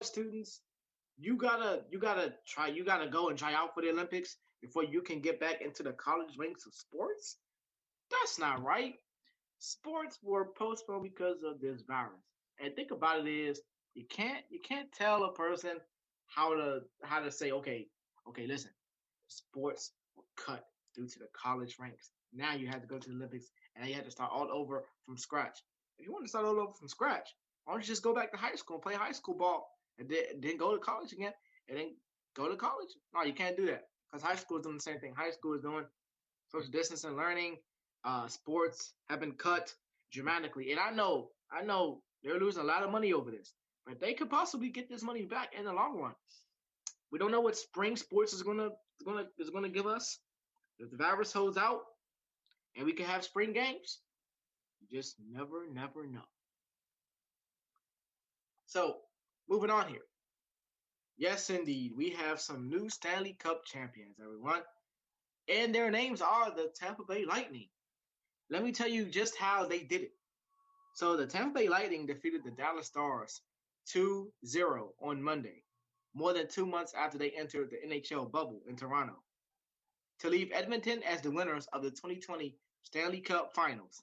students, you gotta go and try out for the Olympics before you can get back into the college ranks of sports. That's not right. Sports were postponed because of this virus. And think about it is you can't tell a person how to say, okay, listen, sports were cut due to the college ranks. Now you have to go to the Olympics and now you have to start all over from scratch. If you want to start all over from scratch, why don't you just go back to high school and play high school ball and then go to college again and then go to college? No, you can't do that because high school is doing the same thing. High school is doing social distancing learning. Sports have been cut dramatically, and I know they're losing a lot of money over this, but they could possibly get this money back in the long run. We don't know what spring sports is gonna give us. If the virus holds out and we can have spring games, you just never know. So moving on here. Yes, indeed, we have some new Stanley Cup champions, everyone, and their names are the Tampa Bay Lightning. Let me tell you just how they did it. So the Tampa Bay Lightning defeated the Dallas Stars 2-0 on Monday, more than 2 months after they entered the NHL bubble in Toronto, to leave Edmonton as the winners of the 2020 Stanley Cup Finals.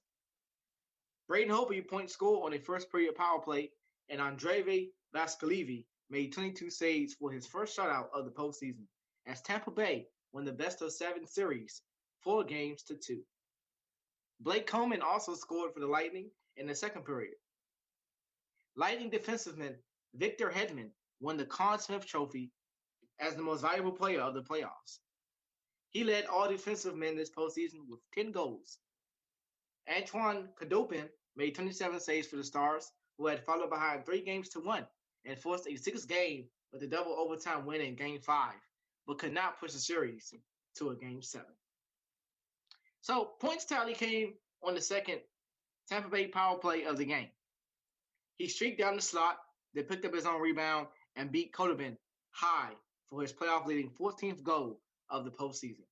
Braden Holtby point scored on a first period power play, and Andrei Vasiliev made 22 saves for his first shutout of the postseason, as Tampa Bay won the best-of-7 series 4-2. Blake Coleman also scored for the Lightning in the second period. Lightning defenseman Victor Hedman won the Conn Smythe Trophy as the most valuable player of the playoffs. He led all defensive men this postseason with 10 goals. Antoine Khudobin made 27 saves for the Stars, who had fallen behind 3-1 and forced a sixth game with a double overtime win in Game 5, but could not push the series to a Game 7. So points tally came on the second Tampa Bay power play of the game. He streaked down the slot, then picked up his own rebound and beat Khudobin high for his playoff-leading 14th goal of the postseason.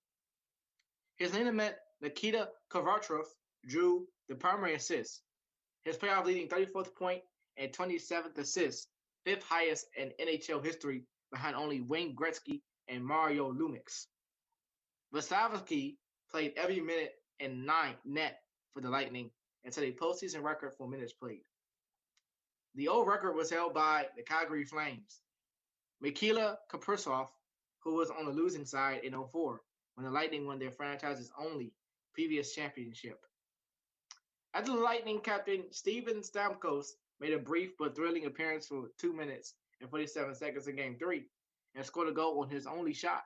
His teammate Nikita Kovarchov drew the primary assist, his playoff-leading 34th point and 27th assist, fifth highest in NHL history behind only Wayne Gretzky and Mario Lemieux. Vasilevsky played every minute in net for the Lightning and set a postseason record for minutes played. The old record was held by the Calgary Flames. Mikhail Kaprizov, who was on the losing side in 2004 when the Lightning won their franchise's only previous championship. After the Lightning captain Steven Stamkos made a brief but thrilling appearance for 2 minutes and 47 seconds in Game 3 and scored a goal on his only shot,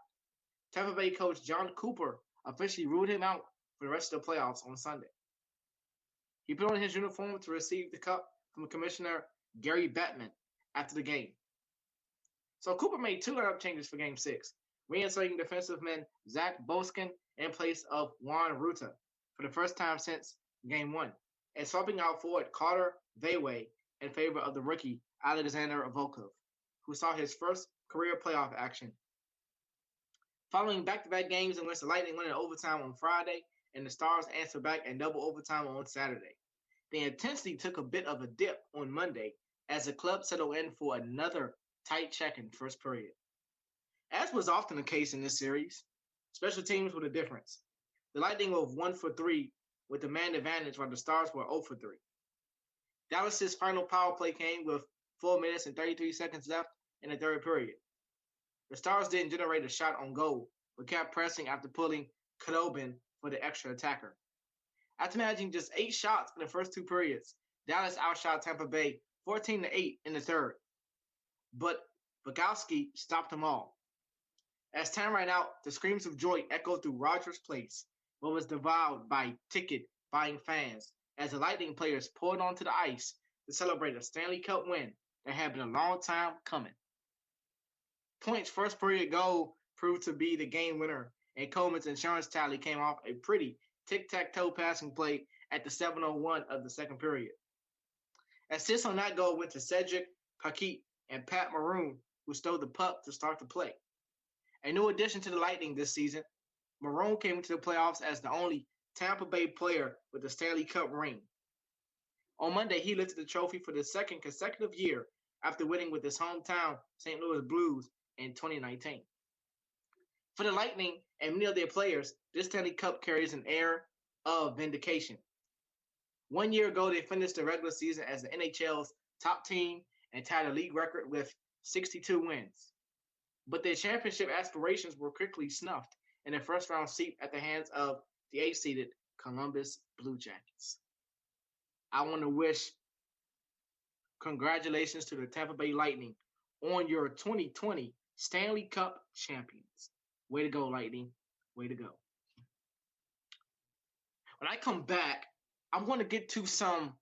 Tampa Bay coach John Cooper officially ruled him out for the rest of the playoffs on Sunday. He put on his uniform to receive the cup from Commissioner Gary Bettman after the game. So Cooper made 2 lineup changes for Game 6, reinserting defensive-man Zach Boskin in place of Juan Ruta for the first time since Game 1, and swapping out forward Carter Vayway in favor of the rookie Alexander Volkov, who saw his first career playoff action. Following back-to-back games in which the Lightning won in overtime on Friday and the Stars answered back in double overtime on Saturday, the intensity took a bit of a dip on Monday as the club settled in for another tight check in first period. As was often the case in this series, special teams were the difference. The Lightning were 1 for 3 with the man advantage while the Stars were 0 for 3. Dallas's final power play came with 4 minutes and 33 seconds left in the third period. The Stars didn't generate a shot on goal, but kept pressing after pulling Khudobin for the extra attacker. After managing just 8 shots in the first 2 periods, Dallas outshot Tampa Bay 14-8 in the third. But Bogowski stopped them all. As time ran out, the screams of joy echoed through Rogers Place, but was devoured by ticket-buying fans as the Lightning players poured onto the ice to celebrate a Stanley Cup win that had been a long time coming. Points' first period goal proved to be the game winner, and Coleman's insurance tally came off a pretty tic-tac-toe passing play at the 7:01 of the second period. Assists on that goal went to Cedric Paquette and Pat Maroon, who stole the puck to start the play. A new addition to the Lightning this season, Maroon came into the playoffs as the only Tampa Bay player with a Stanley Cup ring. On Monday, he lifted the trophy for the second consecutive year after winning with his hometown St. Louis Blues in 2019. For the Lightning and many of their players, this Stanley Cup carries an air of vindication. 1 year ago, they finished the regular season as the NHL's top team and tied a league record with 62 wins. But their championship aspirations were quickly snuffed in a first-round seat at the hands of the 8th-seeded Columbus Blue Jackets. I want to wish congratulations to the Tampa Bay Lightning on your 2020 Stanley Cup champions. Way to go, Lightning. Way to go. When I come back, I'm going to get to some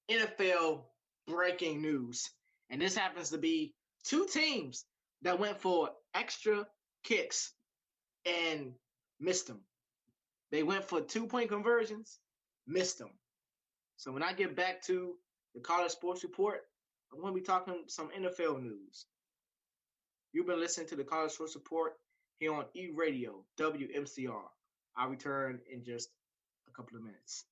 NFL breaking news. And this happens to be two teams that went for extra kicks and missed them. They went for 2-point conversions, missed them. So when I get back to the College Sports Report, I'm going to be talking some NFL news. You've been listening to the College Sports Report here on E-Radio, WMCR. I'll return in just a couple of minutes.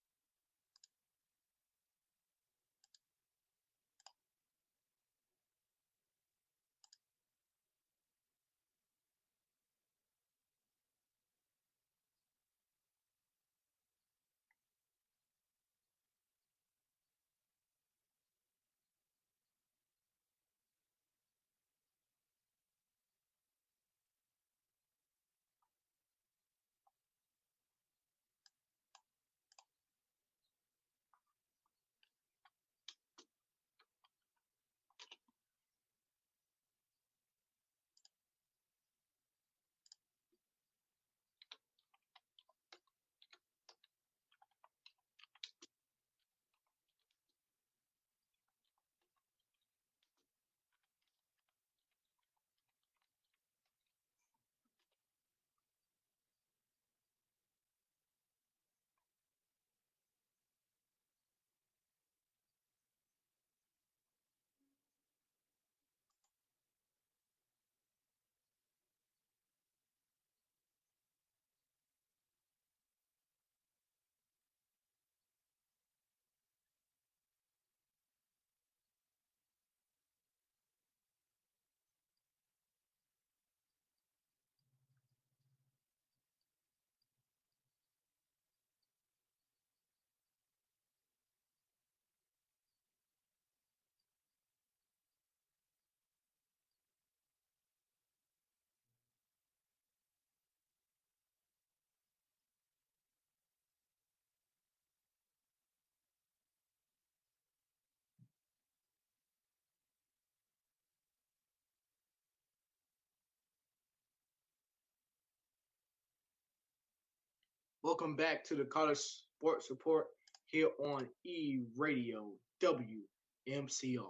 Welcome back to the College Sports Report here on E-Radio WMCR.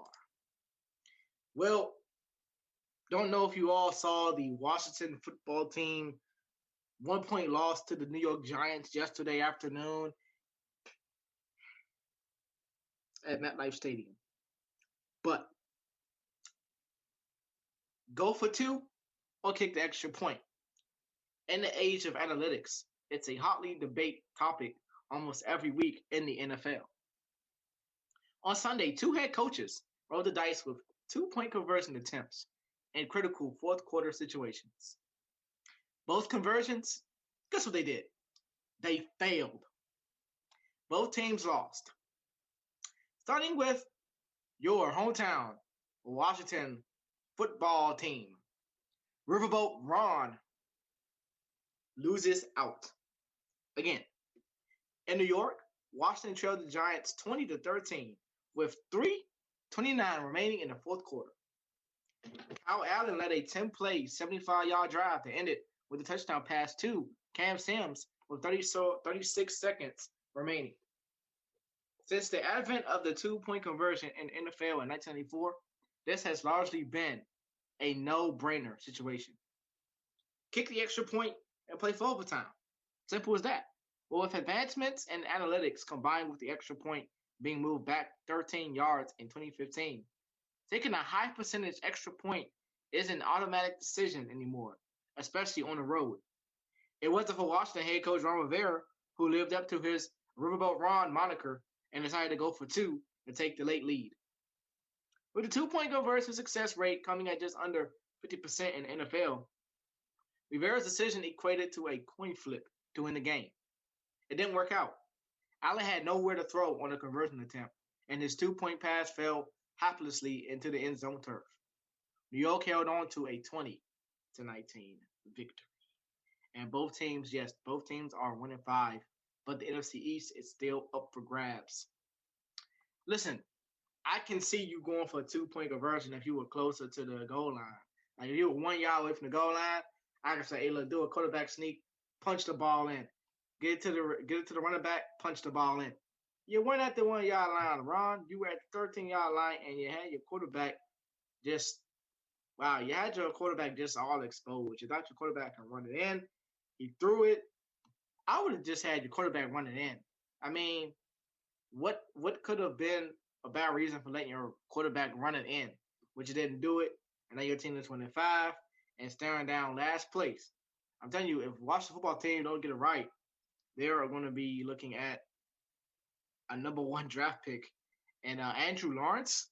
Well, don't know if you all saw the Washington football team 1-point loss to the New York Giants yesterday afternoon at MetLife Stadium. But go for two or kick the extra point. In the age of analytics, it's a hotly debated topic almost every week in the NFL. On Sunday, two head coaches rolled the dice with 2-point conversion attempts in critical fourth quarter situations. Both conversions, guess what they did? They failed. Both teams lost. Starting with your hometown Washington football team. Riverboat Ron loses out. Again, in New York, Washington trailed the Giants 20-13 with 3:29 remaining in the fourth quarter. Kyle Allen led a 10-play, 75-yard drive that ended with a touchdown pass to Cam Sims with 36 seconds remaining. Since the advent of the 2-point conversion in NFL in 1994, this has largely been a no-brainer situation. Kick the extra point and play for overtime. Simple as that. Well, with advancements in analytics combined with the extra point being moved back 13 yards in 2015, taking a high percentage extra point isn't an automatic decision anymore, especially on the road. It wasn't for Washington head coach Ron Rivera, who lived up to his Riverboat Ron moniker and decided to go for two and take the late lead. With the 2-point conversion success rate coming at just under 50% in the NFL, Rivera's decision equated to a coin flip to win the game. It didn't work out. Allen had nowhere to throw on a conversion attempt, and his 2-point pass fell haplessly into the end zone turf. New York held on to a 20-19 victory. And both teams are 1-5, but the NFC East is still up for grabs. Listen, I can see you going for a 2-point conversion if you were closer to the goal line. Like if you were 1 yard away from the goal line, I can say, hey, look, do a quarterback sneak, punch the ball in, get it to the running back, punch the ball in. You weren't at the 1 yard line, Ron. You were at the 13-yard line, and you had your quarterback just you had your quarterback just all exposed. You thought your quarterback could run it in. He threw it. I would have just had your quarterback run it in. I mean, what could have been a bad reason for letting your quarterback run it in? But you didn't do it, and now your team is 25 and staring down last place. I'm telling you, if Washington football team don't get it right, they are going to be looking at a number 1 draft pick. And Andrew Lawrence,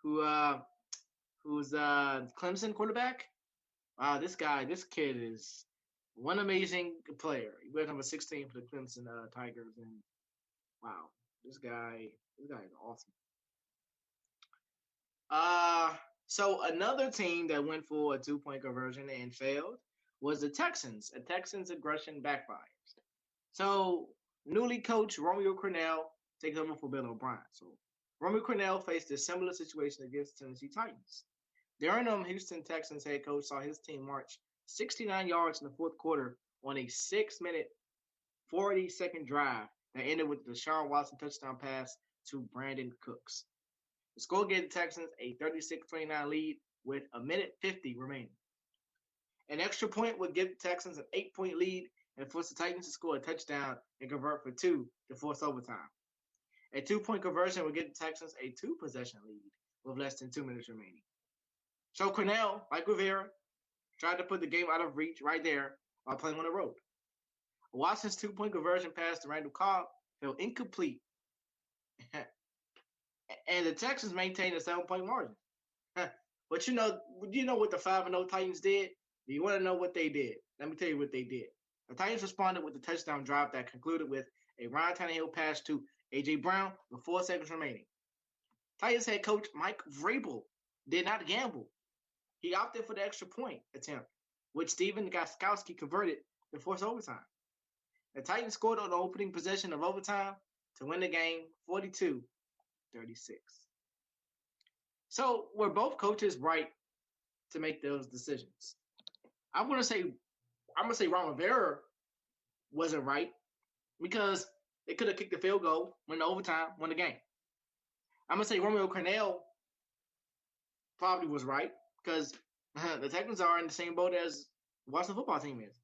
who's Clemson quarterback. Wow, this kid is one amazing player. He went number 16 for the Clemson Tigers, and wow, this guy is awesome. So another team that went for a 2-point conversion and failed was the Texans. A Texans aggression backfires. So newly coached Romeo Crennel takes over for Bill O'Brien. So Romeo Crennel faced a similar situation against Tennessee Titans. The Houston Texans head coach saw his team march 69 yards in the fourth quarter on a 6-minute, 40-second drive that ended with the Deshaun Watson touchdown pass to Brandon Cooks. The score gave the Texans a 36-29 lead with a minute 50 remaining. An extra point would give the Texans an 8-point lead and force the Titans to score a touchdown and convert for 2 to force overtime. A 2-point conversion would give the Texans a 2-possession lead with less than 2 minutes remaining. So Crennel, like Rivera, tried to put the game out of reach right there while playing on the road. Watson's 2-point conversion pass to Randall Cobb fell incomplete. And the Texans maintained a 7-point margin. But you know what the 5-0 Titans did? Do you want to know what they did? Let me tell you what they did. The Titans responded with a touchdown drive that concluded with a Ryan Tannehill pass to A.J. Brown with 4 seconds remaining. Titans head coach Mike Vrabel did not gamble. He opted for the extra point attempt, which Stephen Gostkowski converted to force overtime. The Titans scored on the opening possession of overtime to win the game 42-36. So were both coaches right to make those decisions? I'm gonna say Ron Rivera wasn't right because they could have kicked the field goal, win the overtime, won the game. I'm gonna say Romeo Crennel probably was right because the Texans are in the same boat as the Washington football team is.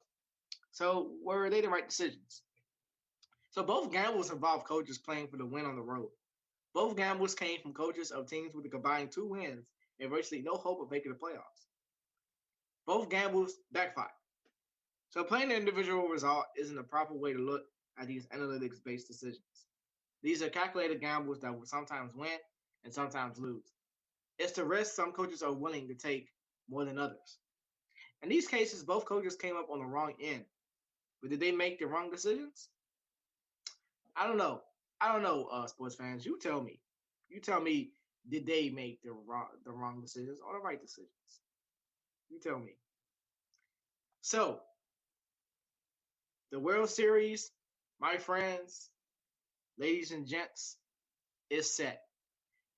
So were they the right decisions? So both gambles involved coaches playing for the win on the road. Both gambles came from coaches of teams with a combined 2 wins and virtually no hope of making the playoffs. Both gambles backfired. So playing the individual result isn't the proper way to look at these analytics-based decisions. These are calculated gambles that will sometimes win and sometimes lose. It's the risk some coaches are willing to take more than others. In these cases, both coaches came up on the wrong end. But did they make the wrong decisions? I don't know, sports fans. You tell me. Did they make the wrong decisions or the right decisions? You tell me. So, the World Series, my friends, ladies and gents, is set.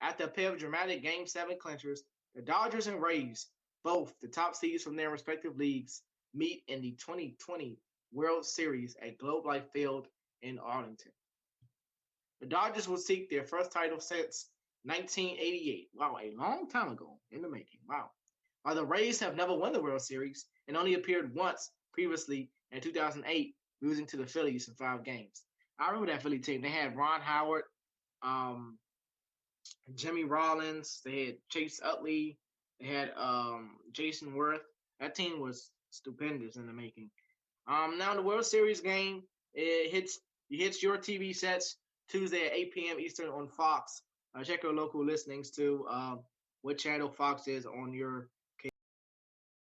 After a pair of dramatic Game 7 clinchers, the Dodgers and Rays, both the top seeds from their respective leagues, meet in the 2020 World Series at Globe Life Field in Arlington. The Dodgers will seek their first title since 1988. Wow, a long time ago in the making. Wow. While the Rays have never won the World Series and only appeared once previously in 2008, losing to the Phillies in 5 games. I remember that Philly team. They had Ron Howard, Jimmy Rollins, they had Chase Utley, they had Jason Worth. That team was stupendous in the making. Now the World Series game, it hits your TV sets Tuesday at 8 p.m. Eastern on Fox. Check your local listings too. what channel Fox is on your